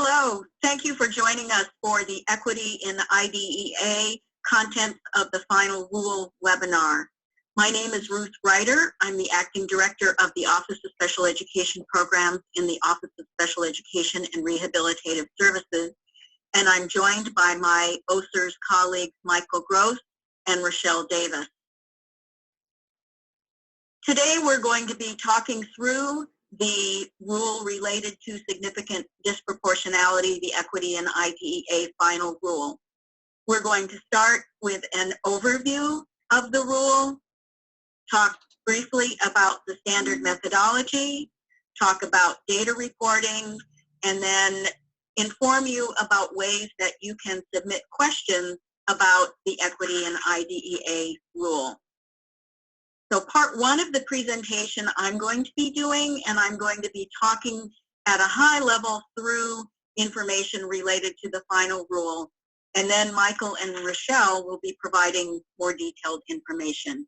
Hello, thank you for joining us for the Equity in IDEA Contents of the Final Rule webinar. My name is Ruth Ryder. I'm the Acting Director of the Office of Special Education Programs in the Office of Special Education and Rehabilitative Services, and I'm joined by my OSERS colleagues Michael Gross and Rochelle Davis. Today we're going to be talking through the rule related to significant disproportionality, the Equity in IDEA final rule. We're going to start with an overview of the rule, talk briefly about the standard methodology, talk about data reporting, and then inform you about ways that you can submit questions about the Equity in IDEA rule. So part one of the presentation I'm going to be doing, and I'm going to be talking at a high level through information related to the final rule. And then Michael and Rochelle will be providing more detailed information.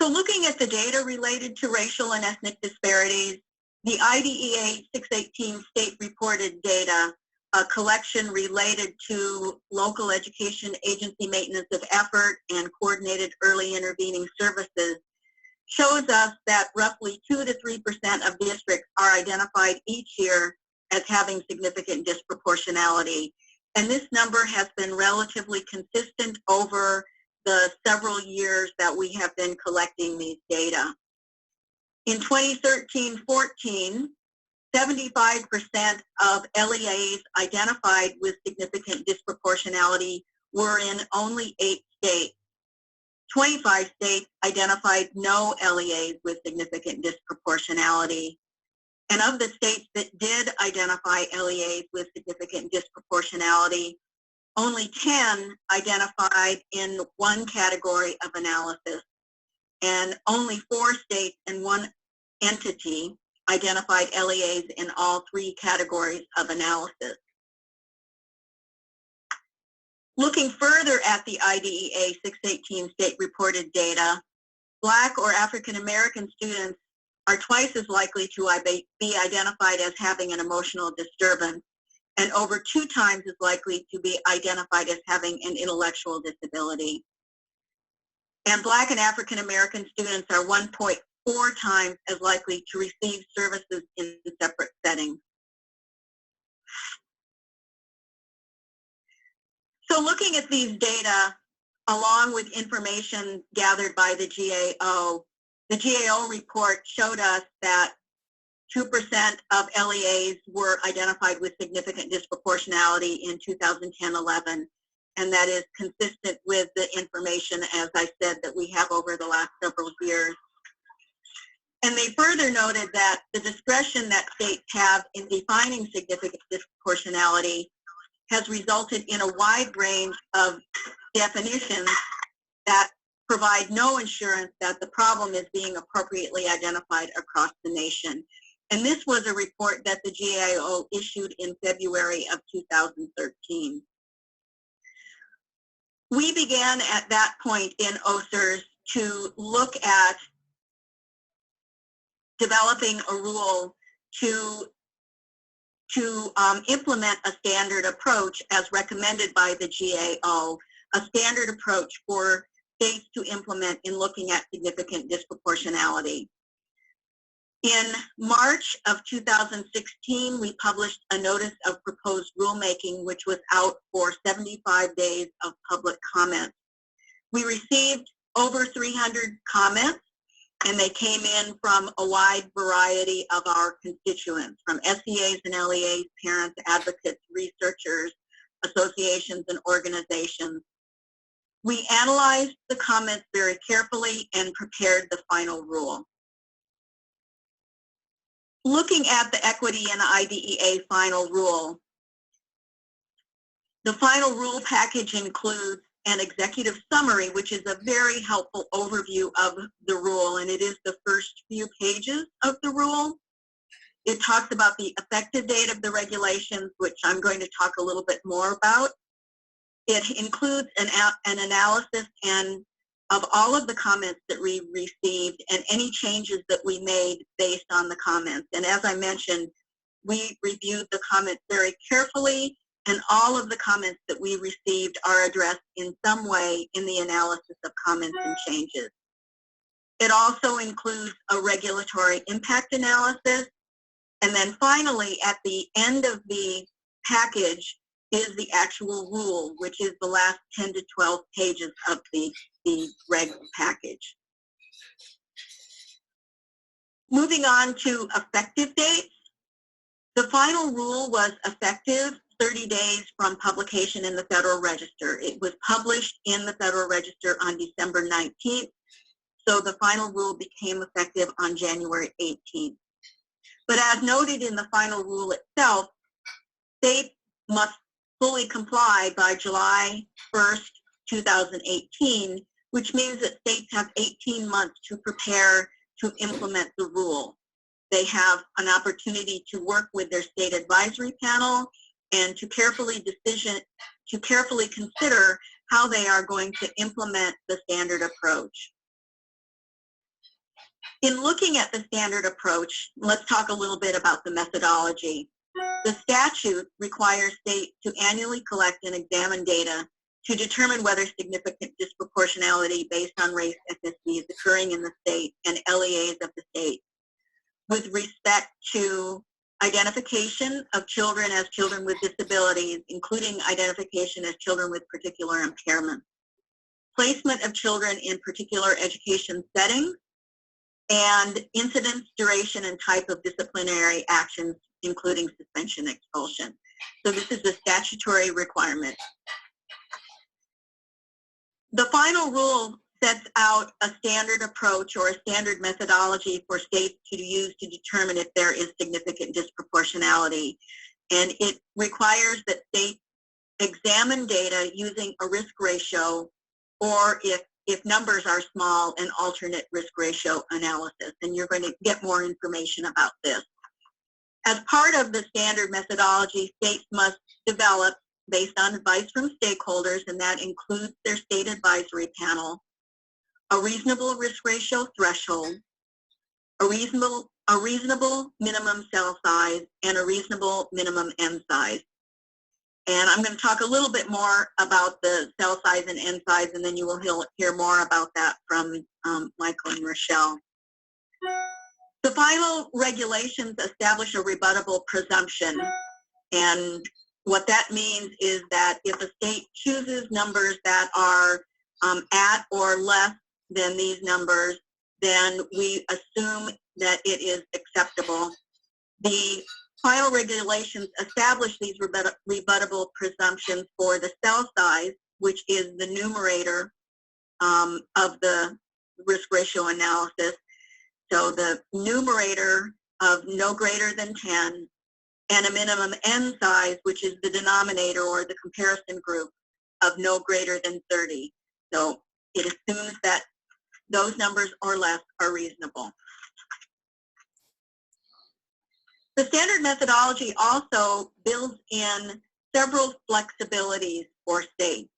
So looking at the data related to racial and ethnic disparities, the IDEA 618 state reported data, a collection related to local education agency maintenance of effort and coordinated early intervening services, shows us that roughly 2 to 3% of districts are identified each year as having significant disproportionality. And this number has been relatively consistent over the several years that we have been collecting these data. In 2013-14, 75% of LEAs identified with significant disproportionality were in only 8 states. 25 states identified no LEAs with significant disproportionality. And of the states that did identify LEAs with significant disproportionality, only 10 identified in one category of analysis, and only 4 states and 1 entity identified LEAs in all 3 categories of analysis. Looking further at the IDEA 618 state reported data, Black or African American students are twice as likely to be identified as having an emotional disturbance, and over 2 times as likely to be identified as having an intellectual disability. And Black and African American students are 1.4 times as likely to receive services in separate settings. So looking at these data, along with information gathered by the GAO report showed us that 2% of LEAs were identified with significant disproportionality in 2010-11, and that is consistent with the information, as I said, that we have over the last several years. And they further noted that the discretion that states have in defining significant disproportionality has resulted in a wide range of definitions that provide no assurance that the problem is being appropriately identified across the nation. And this was a report that the GAO issued in February of 2013. We began at that point in OSERS to look at developing a rule to implement a standard approach as recommended by the GAO, a standard approach for states to implement in looking at significant disproportionality. In March of 2016, we published a notice of proposed rulemaking, which was out for 75 days of public comment. We received over 300 comments, and they came in from a wide variety of our constituents, from SEAs and LEAs, parents, advocates, researchers, associations, and organizations. We analyzed the comments very carefully and prepared the final rule. Looking at the Equity in IDEA final rule, the final rule package includes an executive summary, which is a very helpful overview of the rule, and it is the first few pages of the rule. It talks about the effective date of the regulations, which I'm going to talk a little bit more about. It includes an analysis of all of the comments that we received and any changes that we made based on the comments. And as I mentioned, we reviewed the comments very carefully, and all of the comments that we received are addressed in some way in the analysis of comments and changes. It also includes a regulatory impact analysis. And then finally, at the end of the package is the actual rule, which is the last 10 to 12 pages of the reg package. Moving on to effective dates. The final rule was effective 30 days from publication in the Federal Register. It was published in the Federal Register on December 19th, so the final rule became effective on January 18th. But as noted in the final rule itself, states must fully comply by July 1st, 2018, which means that states have 18 months to prepare to implement the rule. They have an opportunity to work with their state advisory panel and to carefully consider how they are going to implement the standard approach. In looking at the standard approach, let's talk a little bit about the methodology. The statute requires states to annually collect and examine data to determine whether significant disproportionality based on race ethnicity is occurring in the state and LEAs of the state with respect to identification of children as children with disabilities, including identification as children with particular impairments, placement of children in particular education settings, and incidence, duration, and type of disciplinary actions, including suspension and expulsion. So this is a statutory requirement. The final rule sets out a standard approach or a standard methodology for states to use to determine if there is significant disproportionality. And it requires that states examine data using a risk ratio, or if numbers are small, an alternate risk ratio analysis. And you're going to get more information about this. As part of the standard methodology, states must develop, based on advice from stakeholders, and that includes their state advisory panel, a reasonable risk ratio threshold, a reasonable minimum cell size, and a reasonable minimum N size. And I'm going to talk a little bit more about the cell size and N size, and then you will hear more about that from Michael and Rochelle. The final regulations establish a rebuttable presumption, and what that means is that if a state chooses numbers that are at or less than these numbers, then we assume that it is acceptable. The final regulations establish these rebuttable presumptions for the cell size, which is the numerator of the risk ratio analysis. So the numerator of no greater than 10, and a minimum N size, which is the denominator or the comparison group of no greater than 30. So it assumes that those numbers or less are reasonable. The standard methodology also builds in several flexibilities for states.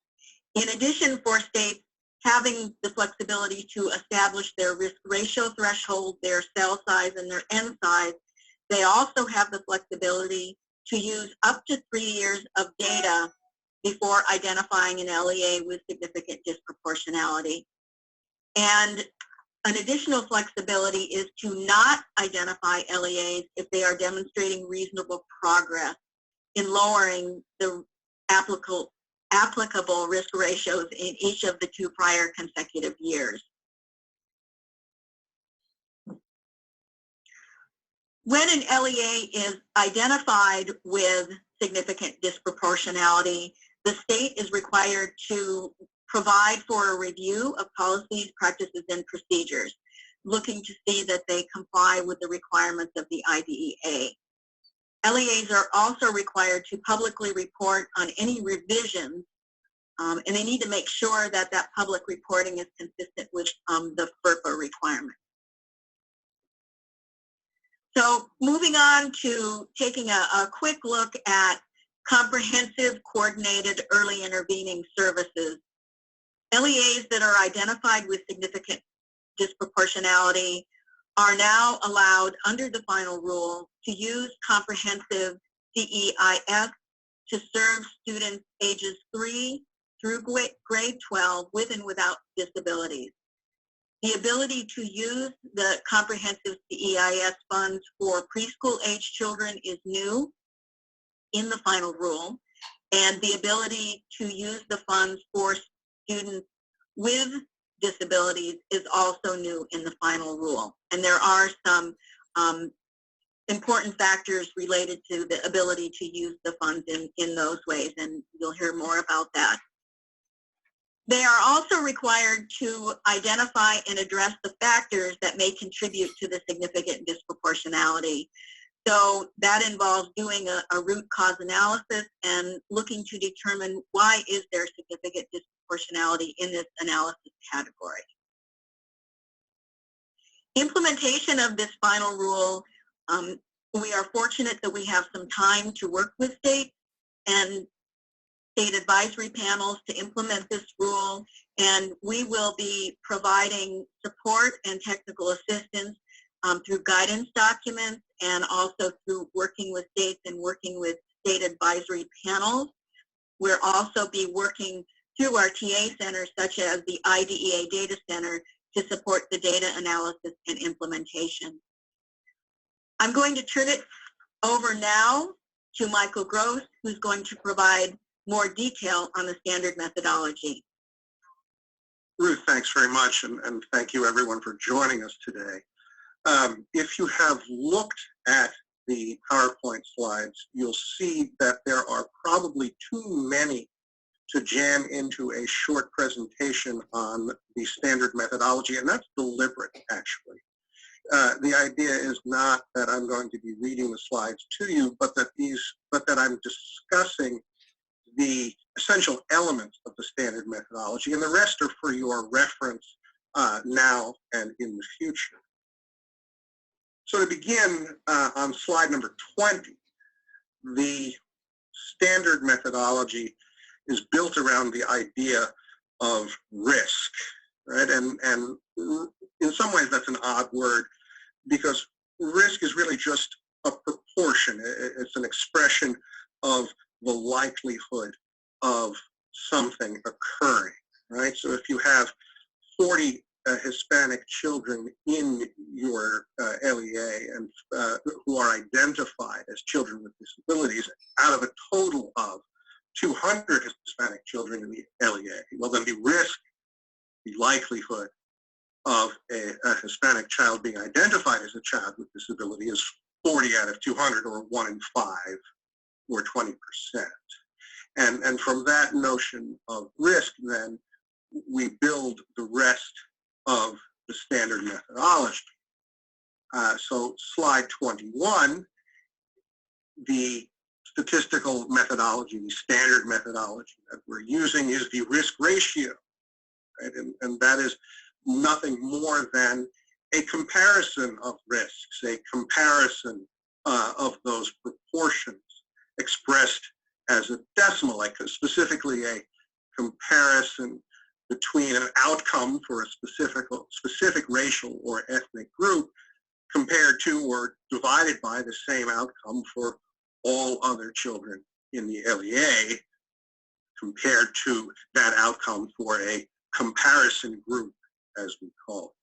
In addition, for states having the flexibility to establish their risk ratio threshold, their cell size, and their N size, they also have the flexibility to use up to 3 years of data before identifying an LEA with significant disproportionality. And an additional flexibility is to not identify LEAs if they are demonstrating reasonable progress in lowering the applicable risk ratios in each of the 2 prior consecutive years. When an LEA is identified with significant disproportionality, the state is required to provide for a review of policies, practices, and procedures, looking to see that they comply with the requirements of the IDEA. LEAs are also required to publicly report on any revisions, and they need to make sure that that public reporting is consistent with the FERPA requirements. So moving on to taking a quick look at comprehensive coordinated early intervening services. LEAs that are identified with significant disproportionality are now allowed under the final rule to use comprehensive CEIS to serve students ages 3 through grade 12 with and without disabilities. The ability to use the comprehensive CEIS funds for preschool age children is new in the final rule, and the ability to use the funds for students with disabilities is also new in the final rule. And there are some important factors related to the ability to use the funds in those ways, and you'll hear more about that. They are also required to identify and address the factors that may contribute to the significant disproportionality. So that involves doing a root cause analysis and looking to determine why is there significant disproportionality in this analysis category. Implementation of this final rule, we are fortunate that we have some time to work with states and state advisory panels to implement this rule, and we will be providing support and technical assistance through guidance documents and also through working with states and working with state advisory panels. We'll also be working through our TA centers such as the IDEA Data Center to support the data analysis and implementation. I'm going to turn it over now to Michael Gross, who's going to provide more detail on the standard methodology. Ruth, thanks very much, and thank you everyone for joining us today. If you have looked at the PowerPoint slides, you'll see that there are probably too many to jam into a short presentation on the standard methodology, and that's deliberate, actually. The idea is not that I'm going to be reading the slides to you, but that I'm discussing the essential elements of the standard methodology, and the rest are for your reference now and in the future. So to begin, on slide number 20, the standard methodology is built around the idea of risk, right? And in some ways that's an odd word, because risk is really just a proportion. It's an expression of the likelihood of something occurring, right? So if you have 40 Hispanic children in your LEA and who are identified as children with disabilities out of a total of 200 Hispanic children in the LEA, well then the likelihood of a Hispanic child being identified as a child with disability is 40 out of 200, or 1 in 5, or 20%. And from that notion of risk, then, we build the rest of the standard methodology. So slide 21, the statistical methodology, the standard methodology that we're using is the risk ratio, right? And that is nothing more than a comparison of risks, a comparison of those proportions expressed as a decimal, like specifically a comparison between an outcome for a specific racial or ethnic group compared to or divided by the same outcome for all other children in the LEA compared to that outcome for a comparison group, as we call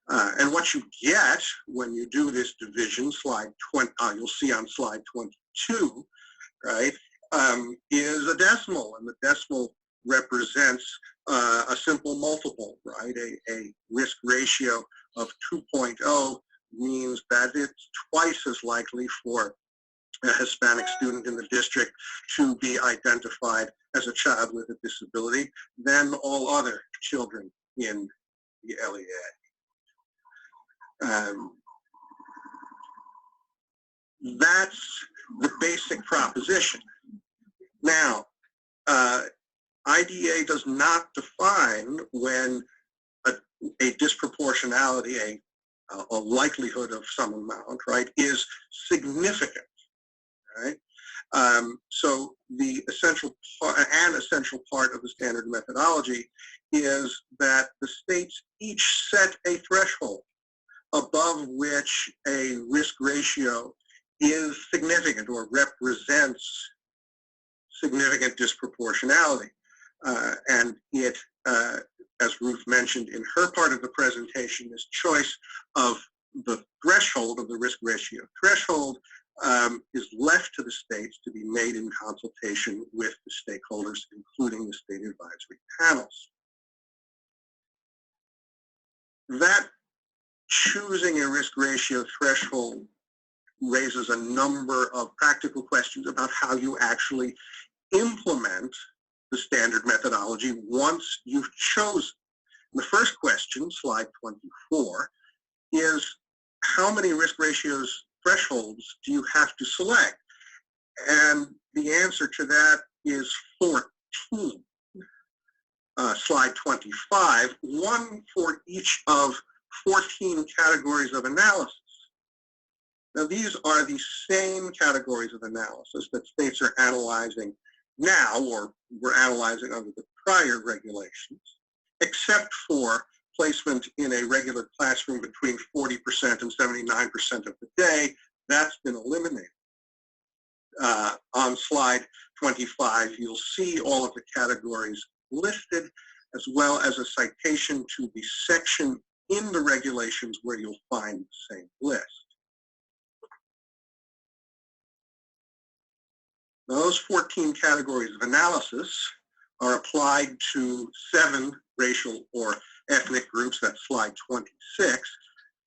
it. And what you get when you do this division, slide 20, you'll see on slide 22, right, is a decimal, and the decimal represents a simple multiple, right? A risk ratio of 2.0 means that it's twice as likely for a Hispanic student in the district to be identified as a child with a disability than all other children in the LEA. That's the basic proposition. Now, IDEA does not define when a disproportionality, a likelihood of some amount, right, is significant, right? So the essential part of the standard methodology is that the states each set a threshold above which a risk ratio is significant or represents significant disproportionality. And it, as Ruth mentioned in her part of the presentation, this choice of the threshold of the risk ratio threshold is left to the states to be made in consultation with the stakeholders, including the state advisory panels. That choosing a risk ratio threshold raises a number of practical questions about how you actually implement the standard methodology once you've chosen. The first question, slide 24, is how many risk ratios thresholds do you have to select? And the answer to that is 14. Slide 25, one for each of 14 categories of analysis. Now, these are the same categories of analysis that states are analyzing now, or were analyzing under the prior regulations, except for placement in a regular classroom between 40% and 79% of the day. That's been eliminated. On slide 25, you'll see all of the categories listed, as well as a citation to the section in the regulations where you'll find the same list. Those 14 categories of analysis are applied to 7 racial or ethnic groups. That's slide 26.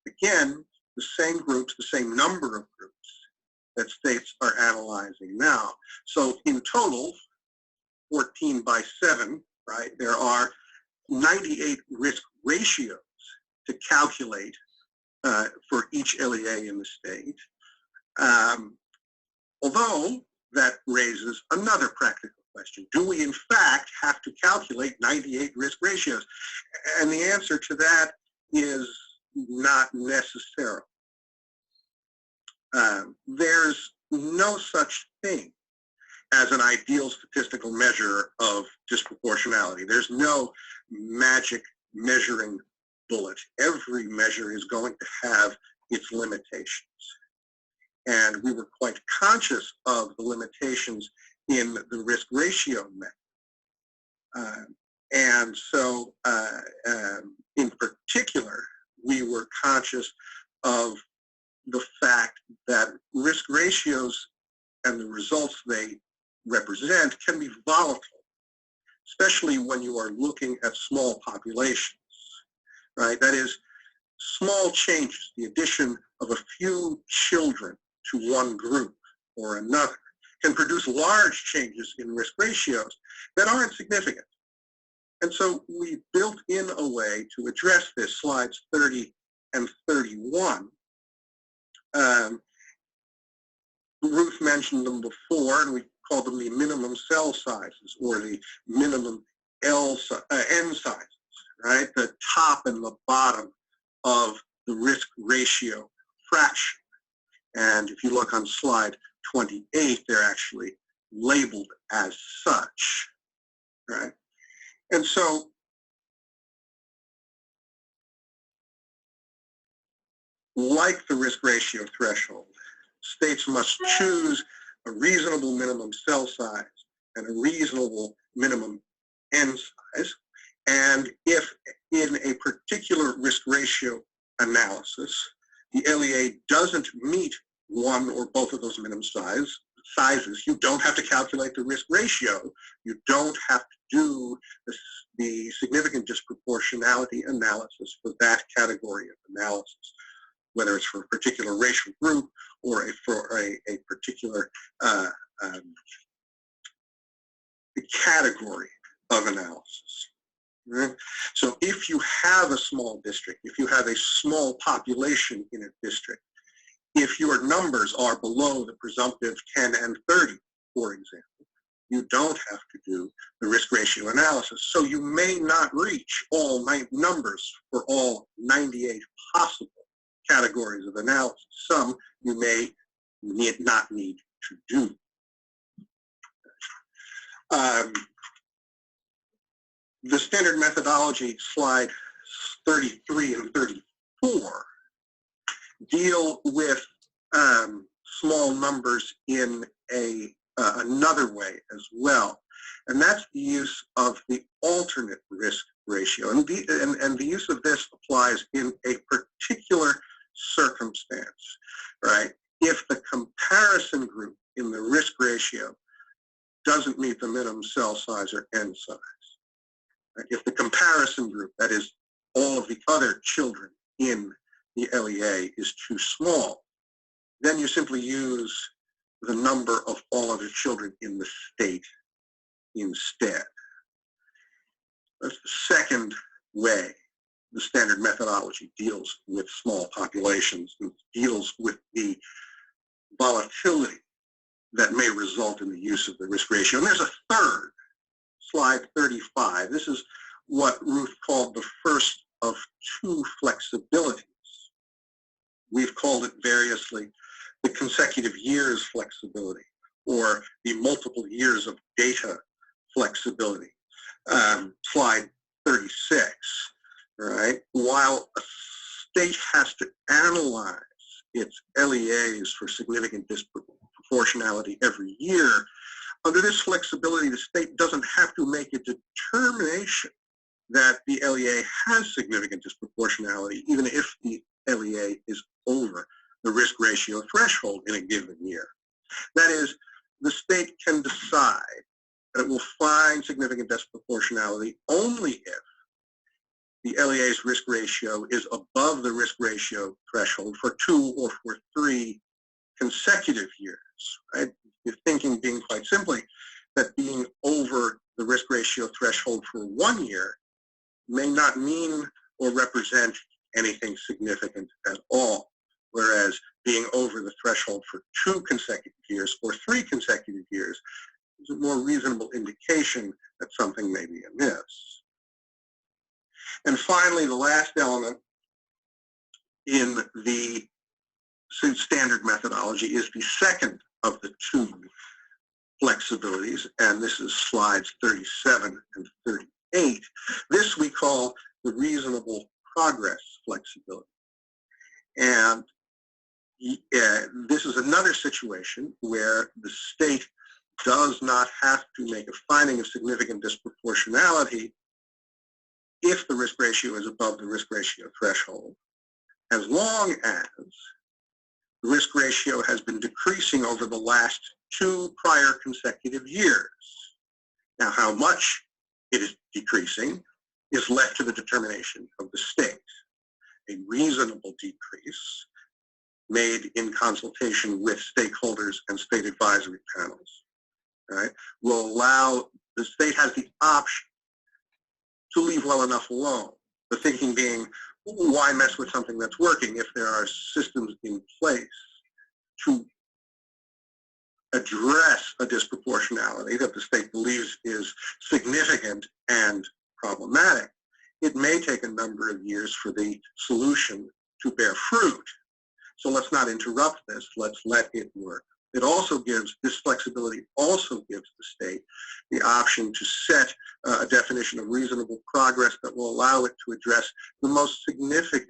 Again, the same groups, the same number of groups that states are analyzing now. So in total, 14 by 7, right, there are 98 risk ratios to calculate for each LEA in the state. Although that raises another practical question. Do we in fact have to calculate 98 risk ratios? And the answer to that is not necessarily. There's no such thing as an ideal statistical measure of disproportionality. There's no magic measuring bullet. Every measure is going to have its limitations. And we were quite conscious of the limitations in the risk ratio method. And so in particular, we were conscious of the fact that risk ratios and the results they represent can be volatile, especially when you are looking at small populations, right? That is, small changes, the addition of a few children to one group or another, can produce large changes in risk ratios that aren't significant. And so we built in a way to address this, slides 30 and 31. Ruth mentioned them before, and we called them the minimum cell sizes or the minimum N sizes, right? The top and the bottom of the risk ratio fraction. And if you look on slide 28, they're actually labeled as such, right? And so like the risk ratio threshold, states must choose a reasonable minimum cell size and a reasonable minimum N size. And if in a particular risk ratio analysis, the LEA doesn't meet one or both of those minimum sizes, you don't have to calculate the risk ratio. You don't have to do the significant disproportionality analysis for that category of analysis, whether it's for a particular racial group or for a particular category of analysis. Right? So if you have a small district, if you have a small population in a district, if your numbers are below the presumptive 10 and 30, for example, you don't have to do the risk ratio analysis. So you may not reach all numbers for all 98 possible categories of analysis. Some you may not need to do. The standard methodology, slide 33 and 34, deal with small numbers in another way as well, and that's the use of the alternate risk ratio. And the use of this applies in a particular circumstance, right? If the comparison group in the risk ratio doesn't meet the minimum cell size or n size, right? If the comparison group, that is all of the other children in the LEA, is too small, then you simply use the number of all other children in the state instead. That's the second way the standard methodology deals with small populations and deals with the volatility that may result in the use of the risk ratio. And there's a third, slide 35. This is what Ruth called the first of two flexibilities. We've called it variously the consecutive years flexibility, or the multiple years of data flexibility. Slide 36, right? While a state has to analyze its LEAs for significant disproportionality every year, under this flexibility, the state doesn't have to make a determination that the LEA has significant disproportionality, even if the LEA is over the risk ratio threshold in a given year. That is, the state can decide that it will find significant disproportionality only if the LEA's risk ratio is above the risk ratio threshold for 2 or for 3 consecutive years, right? Your thinking being quite simply that being over the risk ratio threshold for 1 year may not mean or represent anything significant at all, whereas being over the threshold for 2 consecutive years or 3 consecutive years is a more reasonable indication that something may be amiss. And finally, the last element in the standard methodology is the second of the 2 flexibilities, and this is slides 37 and 38. This we call the reasonable progress flexibility. And this is another situation where the state does not have to make a finding of significant disproportionality if the risk ratio is above the risk ratio threshold, as long as the risk ratio has been decreasing over the last 2 prior consecutive years. Now, how much it is decreasing is left to the determination of the state. A reasonable decrease made in consultation with stakeholders and state advisory panels, right, will allow the state has the option to leave well enough alone. The thinking being, why mess with something that's working if there are systems in place to address a disproportionality that the state believes is significant and problematic. It may take a number of years for the solution to bear fruit. So let's not interrupt this, let's let it work. It also gives, this flexibility also gives the state the option to set a definition of reasonable progress that will allow it to address the most significant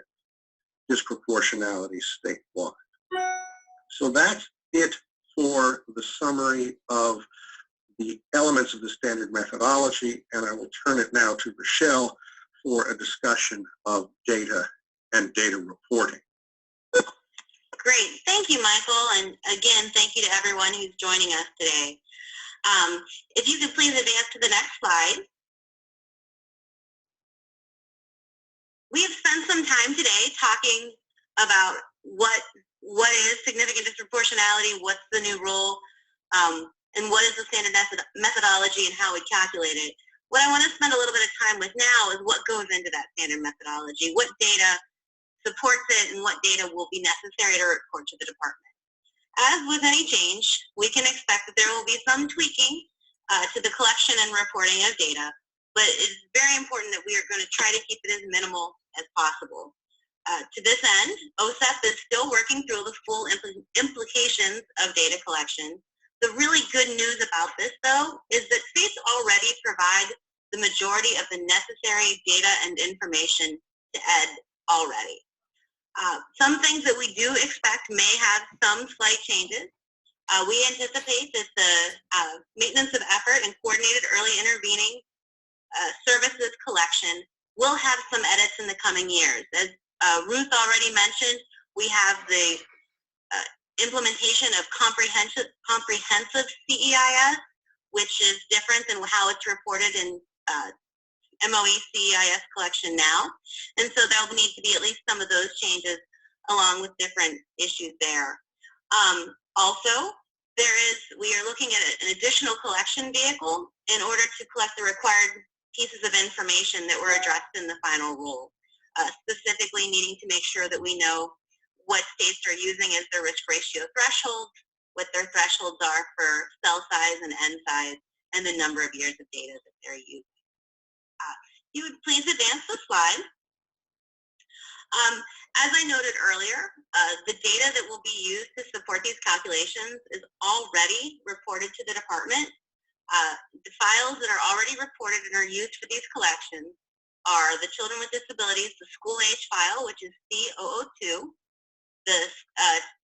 disproportionality statewide. So that's it for the summary of the elements of the standard methodology, and I will turn it now to Rochelle for a discussion of data and data reporting. Great. Thank you, Michael. And again, thank you to everyone who's joining us today. If you could please advance to the next slide. We have spent some time today talking about what is significant disproportionality, what's the new rule, and what is the standard methodology and how we calculate it. What I want to spend a little bit of time with now is what goes into that standard methodology, what data supports it, and what data will be necessary to report to the department. As with any change, we can expect that there will be some tweaking to the collection and reporting of data, but it's very important that we are going to try to keep it as minimal as possible. To this end, OSEP is still working through the full implications of data collection. The really good news about this, though, is that states already provide the majority of the necessary data and information to ED already. Some things that we do expect may have some slight changes. We anticipate that the maintenance of effort and coordinated early intervening services collection will have some edits in the coming years. As Ruth already mentioned, we have the implementation of comprehensive CEIS, which is different than how it's reported in MOE CEIS collection now. And so there will need to be at least some of those changes along with different issues there. Also, we are looking at an additional collection vehicle in order to collect the required pieces of information that were addressed in the final rule, specifically needing to make sure that we know what states are using as their risk ratio thresholds, what their thresholds are for cell size and N size, and the number of years of data that they're using. You would please advance the slide. As I noted earlier, the data that will be used to support these calculations is already reported to the department. The files that are already reported and are used for these collections are the Children with Disabilities, the school age file, which is C002, the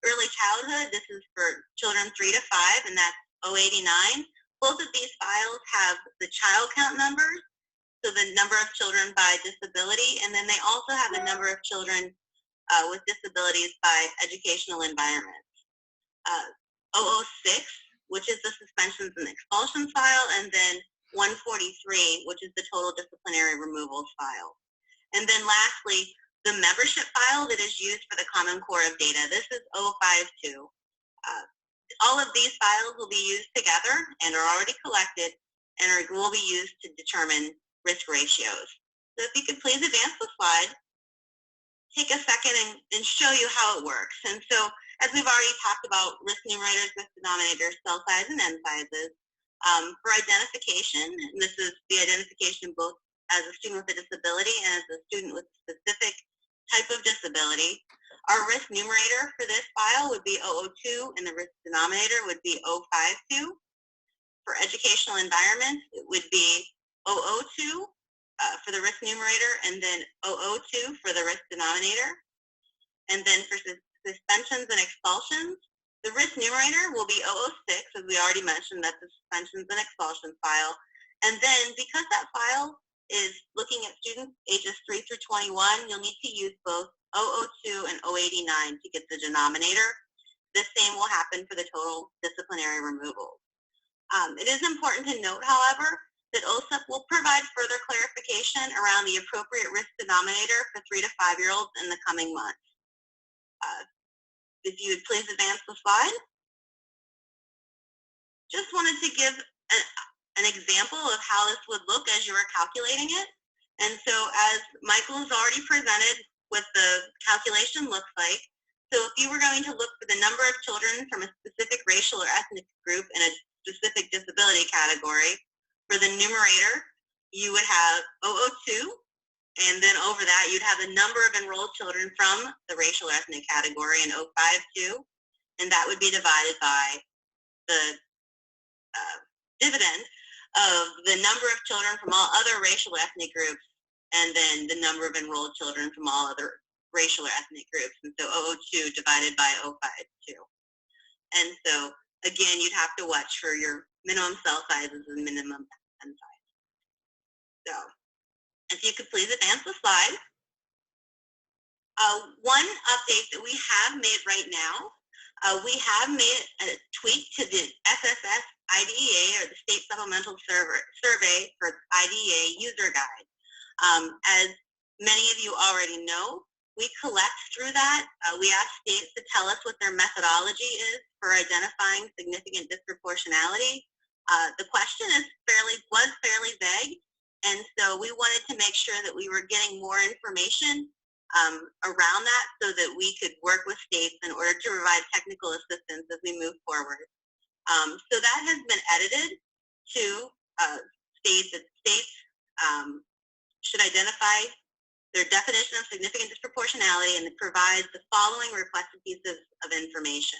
early childhood, this is for children 3 to 5, and that's 089. Both of these files have the child count numbers, so the number of children by disability, and then they also have the number of children with disabilities by educational environment. 006, which is the suspensions and expulsions file, and then 143, which is the total disciplinary removals file. And then lastly, the membership file that is used for the Common Core of data. This is 052. All of these files will be used together and are already collected and will be used to determine risk ratios. So if you could please advance the slide, take a second and show you how it works. And so as we've already talked about risk numerators, risk denominators, cell size, and N sizes, for identification, and this is the identification both as a student with a disability and as a student with a specific type of disability, our risk numerator for this file would be 002 and the risk denominator would be 052. For educational environment, it would be 002 for the risk numerator and then 002 for the risk denominator. And then for suspensions and expulsions, the risk numerator will be 006, as we already mentioned, that's the suspensions and expulsions file. And then because that file is looking at students ages 3 through 21, you'll need to use both 002 and 089 to get the denominator. The same will happen for the total disciplinary removals. It is important to note, however, that OSEP will provide further clarification around the appropriate risk denominator for 3 to 5-year-olds in the coming months. If you would please advance the slide. Just wanted to give an example of how this would look as you are calculating it. And so as Michael has already presented what the calculation looks like, so if you were going to look for the number of children from a specific racial or ethnic group in a specific disability category, for the numerator, you would have 002, and then over that, you'd have the number of enrolled children from the racial or ethnic category in 052, and that would be divided by the dividend of the number of children from all other racial or ethnic groups, and then the number of enrolled children from all other racial or ethnic groups. And so 002 divided by 052. And so, again, you'd have to watch for your minimum cell sizes and minimum N size. So, if you could please advance the slide. One update that we have made right now, we have made a tweak to the SSS IDEA, or the State Supplemental Survey for IDEA User Guide. As many of you already know, we collect through that. We ask states to tell us what their methodology is for identifying significant disproportionality. The question was fairly vague, and so we wanted to make sure that we were getting more information around that so that we could work with states in order to provide technical assistance as we move forward. So that has been edited to state that states should identify their definition of significant disproportionality, and it provides the following requested pieces of information.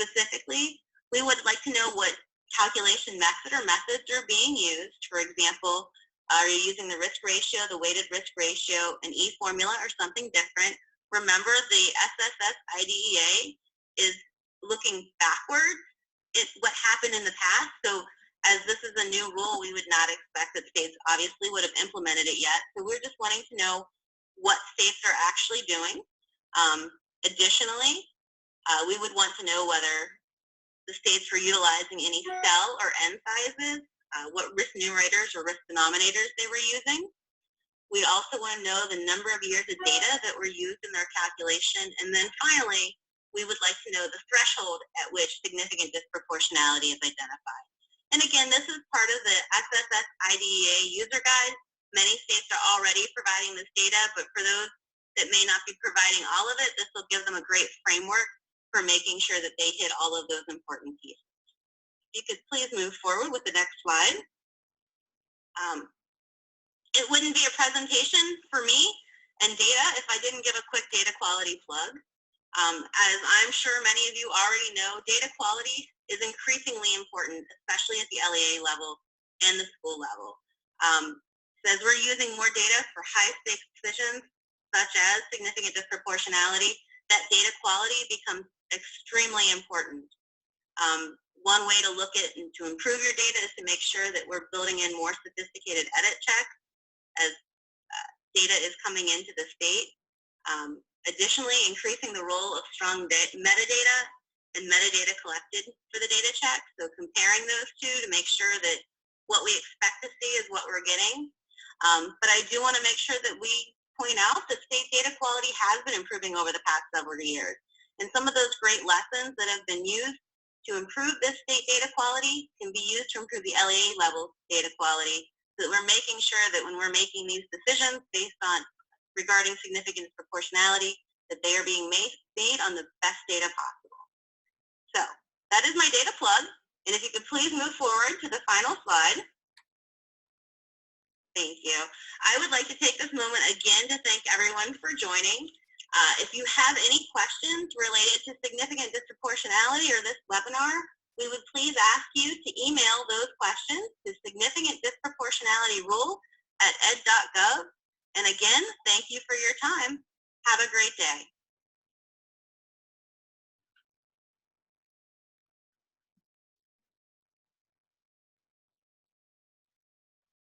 Specifically, we would like to know what calculation method or methods are being used. For example, are you using the risk ratio, the weighted risk ratio, an E formula, or something different? Remember, the SSS IDEA is looking backwards at what happened in the past. So as this is a new rule, we would not expect that states obviously would have implemented it yet. So we're just wanting to know what states are actually doing. Additionally, we would want to know whether the states were utilizing any cell or N sizes, what risk numerators or risk denominators they were using. We also want to know the number of years of data that were used in their calculation. And then finally, we would like to know the threshold at which significant disproportionality is identified. And again, this is part of the SSS IDEA user guide. Many states are already providing this data, but for those that may not be providing all of it, this will give them a great framework for making sure that they hit all of those important pieces. If you could please move forward with the next slide. It wouldn't be a presentation for me and data if I didn't give a quick data quality plug. As I'm sure many of you already know, data quality is increasingly important, especially at the LEA level and the school level. As we're using more data for high-stakes decisions, such as significant disproportionality, that data quality becomes extremely important. One way to look at and to improve your data is to make sure that we're building in more sophisticated edit checks as data is coming into the state. Additionally, increasing the role of strong metadata and metadata collected for the data check. So comparing those two to make sure that what we expect to see is what we're getting. But I do want to make sure that we point out that state data quality has been improving over the past several years. And some of those great lessons that have been used to improve this state data quality can be used to improve the LEA level data quality, so that we're making sure that when we're making these decisions based on regarding significant disproportionality, that they are being made on the best data possible. So that is my data plug. And if you could please move forward to the final slide. Thank you. I would like to take this moment again to thank everyone for joining. If you have any questions related to significant disproportionality or this webinar, we would please ask you to email those questions to significantdisproportionalityrule@ed.gov. And again, thank you for your time. Have a great day.